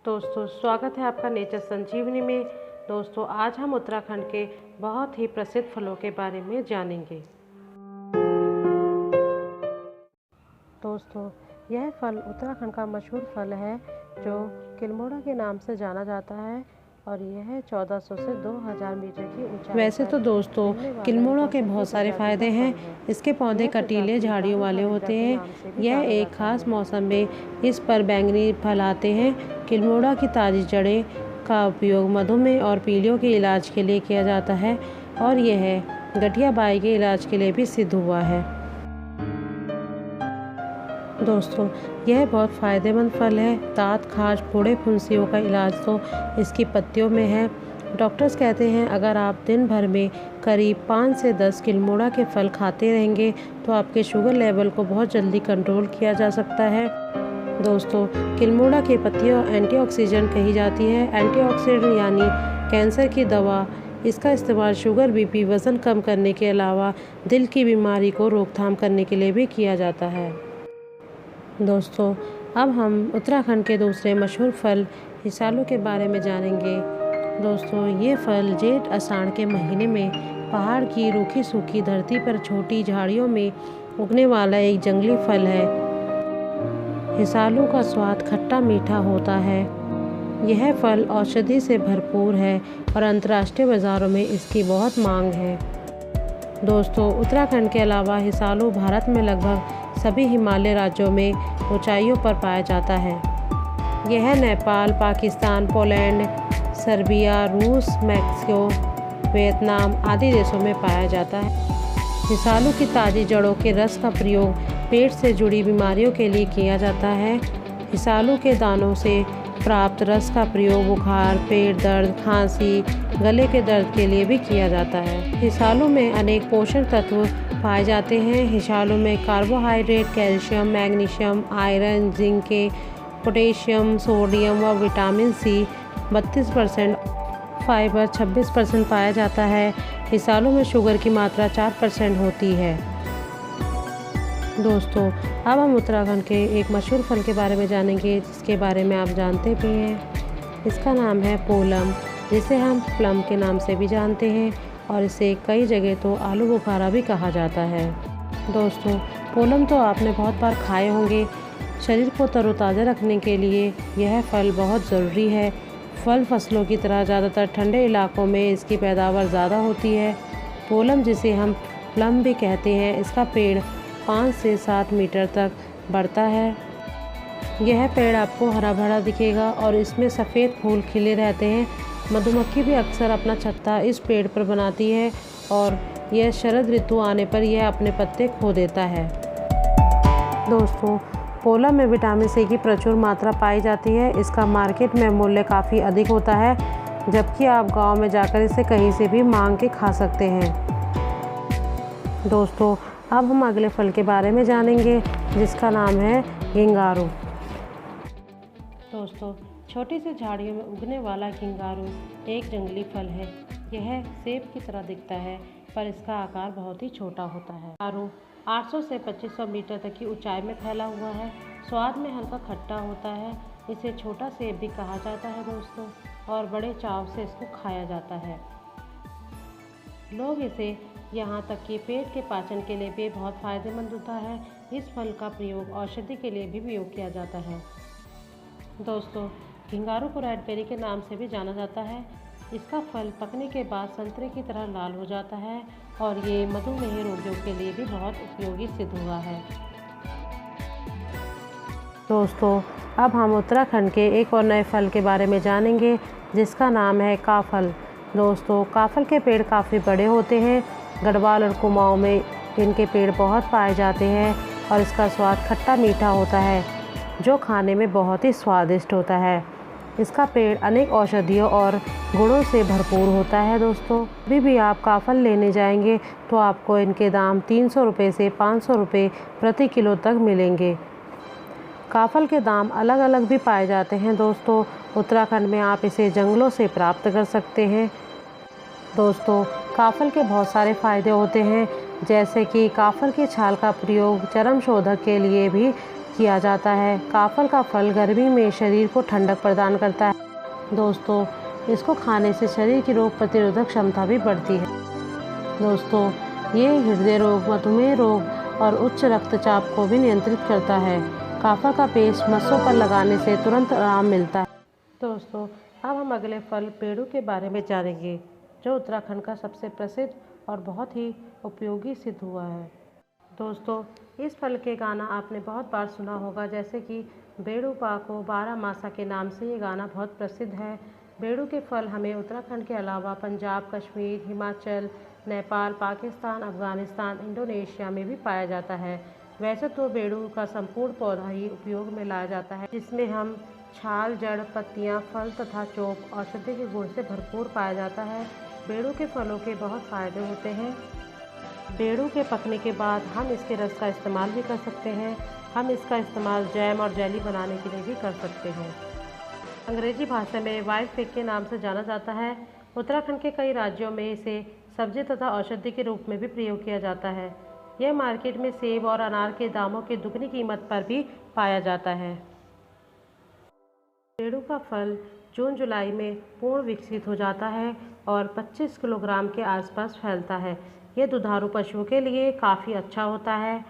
दोस्तों स्वागत है आपका नेचर संजीवनी में। दोस्तों आज हम उत्तराखंड के बहुत ही प्रसिद्ध फलों के बारे में जानेंगे। दोस्तों यह फल उत्तराखंड का मशहूर फल है जो किल्मोड़ा के नाम से जाना जाता है और यह 1400 से 2000 मीटर की ऊंचाई। वैसे तो दोस्तों किल्मोड़ा के बहुत सारे फायदे हैं। इसके पौधे कटीले झाड़ियों वाले होते हैं। यह एक खास मौसम में इस पर बैंगनी फल आते हैं। किल्मोड़ा की ताज़ी जड़ें का उपयोग मधुमेह और पीलिया के इलाज के लिए किया जाता है और यह गठिया बाई के इलाज के लिए भी सिद्ध हुआ है। दोस्तों यह बहुत फ़ायदेमंद फल है। दांत खाज फोड़े फुंसियों का इलाज तो इसकी पत्तियों में है। डॉक्टर्स कहते हैं अगर आप दिन भर में करीब 5 से 10 किल्मोड़ा के फल खाते रहेंगे तो आपके शुगर लेवल को बहुत जल्दी कंट्रोल किया जा सकता है। दोस्तों किल्मोड़ा की पत्तियाँ एंटीऑक्सीडेंट कही जाती है। एंटीऑक्सीडेंट यानी कैंसर की दवा। इसका इस्तेमाल शुगर, बीपी, वज़न कम करने के अलावा दिल की बीमारी को रोकथाम करने के लिए भी किया जाता है। दोस्तों अब हम उत्तराखंड के दूसरे मशहूर फल हिसालू के बारे में जानेंगे। दोस्तों ये फल जेठ आषाढ़ के महीने में पहाड़ की रूखी सूखी धरती पर छोटी झाड़ियों में उगने वाला एक जंगली फल है। हिसालू का स्वाद खट्टा मीठा होता है। यह फल औषधि से भरपूर है और अंतर्राष्ट्रीय बाज़ारों में इसकी बहुत मांग है। दोस्तों उत्तराखंड के अलावा हिसालू भारत में लगभग सभी हिमालय राज्यों में ऊंचाइयों पर पाया जाता है। यह नेपाल, पाकिस्तान, पोलैंड, सर्बिया, रूस, मैक्सिको, वियतनाम आदि देशों में पाया जाता है। हिसालू की ताज़ी जड़ों के रस का प्रयोग पेट से जुड़ी बीमारियों के लिए किया जाता है। हिसालू के दानों से प्राप्त रस का प्रयोग बुखार, पेट दर्द, खांसी, गले के दर्द के लिए भी किया जाता है। हिसालू में अनेक पोषक तत्व पाए जाते हैं। हिसालू में carbohydrate, calcium, magnesium, iron, zinc, potassium, sodium व विटामिन सी 32%, फाइबर 26% पाया जाता है। हिसालू में शुगर की मात्रा 4% होती है। दोस्तों अब हम उत्तराखंड के एक मशहूर फल के बारे में जानेंगे जिसके बारे में आप जानते भी हैं। इसका नाम है पोलम, जिसे हम प्लम के नाम से भी जानते हैं और इसे कई जगह तो आलू बुखारा भी कहा जाता है। दोस्तों पोलम तो आपने बहुत बार खाए होंगे। शरीर को तरोताज़ा रखने के लिए यह फल बहुत ज़रूरी है। फल फसलों की तरह ज़्यादातर ठंडे इलाकों में इसकी पैदावार ज़्यादा होती है। पोलम जिसे हम प्लम भी कहते हैं, इसका पेड़ 5 से 7 मीटर तक बढ़ता है। यह पेड़ आपको हरा भरा दिखेगा और इसमें सफ़ेद फूल खिले रहते हैं। मधुमक्खी भी अक्सर अपना छत्ता इस पेड़ पर बनाती है और यह शरद ऋतु आने पर यह अपने पत्ते खो देता है। दोस्तों पोलम में विटामिन सी की प्रचुर मात्रा पाई जाती है। इसका मार्केट में मूल्य काफ़ी अधिक होता है, जबकि आप गांव में जाकर इसे कहीं से भी मांग के खा सकते हैं। दोस्तों अब हम अगले फल के बारे में जानेंगे जिसका नाम है घिंगारू। दोस्तों छोटी सी झाड़ियों में उगने वाला घिंगारू एक जंगली फल है। यह सेब की तरह दिखता है पर इसका आकार बहुत ही छोटा होता है। घिंगारू 800 से 2500 मीटर तक की ऊंचाई में फैला हुआ है। स्वाद में हल्का खट्टा होता है। इसे छोटा सेब भी कहा जाता है दोस्तों, और बड़े चाव से इसको खाया जाता है। लोग इसे यहाँ तक कि पेट के पाचन के लिए भी बहुत फ़ायदेमंद होता है। इस फल का प्रयोग औषधि के लिए भी प्रयोग किया जाता है। दोस्तों घिंगारू को रेडबेरी के नाम से भी जाना जाता है। इसका फल पकने के बाद संतरे की तरह लाल हो जाता है और ये मधुमेह रोगियों के लिए भी बहुत उपयोगी सिद्ध हुआ है। दोस्तों अब हम उत्तराखंड के एक और नए फल के बारे में जानेंगे जिसका नाम है काफल। दोस्तों काफल के पेड़ काफ़ी बड़े होते हैं। गढ़वाल और कुमाऊं में इनके पेड़ बहुत पाए जाते हैं और इसका स्वाद खट्टा मीठा होता है जो खाने में बहुत ही स्वादिष्ट होता है। इसका पेड़ अनेक औषधियों और गुणों से भरपूर होता है। दोस्तों अभी भी आप काफल लेने जाएंगे तो आपको इनके दाम 300 रुपये से 500 रुपये प्रति किलो तक मिलेंगे। काफल के दाम अलग अलग भी पाए जाते हैं। दोस्तों उत्तराखंड में आप इसे जंगलों से प्राप्त कर सकते हैं। दोस्तों काफल के बहुत सारे फ़ायदे होते हैं, जैसे कि काफल की छाल का प्रयोग चर्म शोधक के लिए भी किया जाता है। काफल का फल गर्मी में शरीर को ठंडक प्रदान करता है। दोस्तों, इसको खाने से शरीर की रोग प्रतिरोधक क्षमता भी बढ़ती है। दोस्तों, ये हृदय रोग, मधुमेह रोग और उच्च रक्तचाप को भी नियंत्रित करता है। काफल का पेस्ट मस्सों पर लगाने से तुरंत आराम मिलता है। दोस्तों, अब हम अगले फल पेड़ू के बारे में जानेंगे, जो उत्तराखंड का सबसे प्रसिद्ध और बहुत ही उपयोगी सिद्ध हुआ है। दोस्तों, इस फल के गाना आपने बहुत बार सुना होगा, जैसे कि बेड़ू पाको बारह मासा के नाम से ये गाना बहुत प्रसिद्ध है। बेड़ू के फल हमें उत्तराखंड के अलावा पंजाब, कश्मीर, हिमाचल, नेपाल, पाकिस्तान, अफगानिस्तान, इंडोनेशिया में भी पाया जाता है। वैसे तो बेड़ू का संपूर्ण पौधा ही उपयोग में लाया जाता है, जिसमें हम छाल, जड़, पत्तियां, फल तथा चोप औषधि के गुण से भरपूर पाया जाता है। बेड़ू के फलों के बहुत फायदे होते हैं। बेड़ू के पकने के बाद हम इसके रस का इस्तेमाल भी कर सकते हैं। हम इसका इस्तेमाल जैम और जेली बनाने के लिए भी कर सकते हैं। अंग्रेजी भाषा में वाइल्ड फिग के नाम से जाना जाता है। उत्तराखंड के कई राज्यों में इसे सब्जी तथा औषधि के रूप में भी प्रयोग किया जाता है। यह मार्केट में सेब और अनार के दामों की दुगनी कीमत पर भी पाया जाता है। बेड़ू का फल जून जुलाई में पूर्ण विकसित हो जाता है और 25 किलोग्राम के आसपास फैलता है। यह दुधारू पशुओं के लिए काफ़ी अच्छा होता है।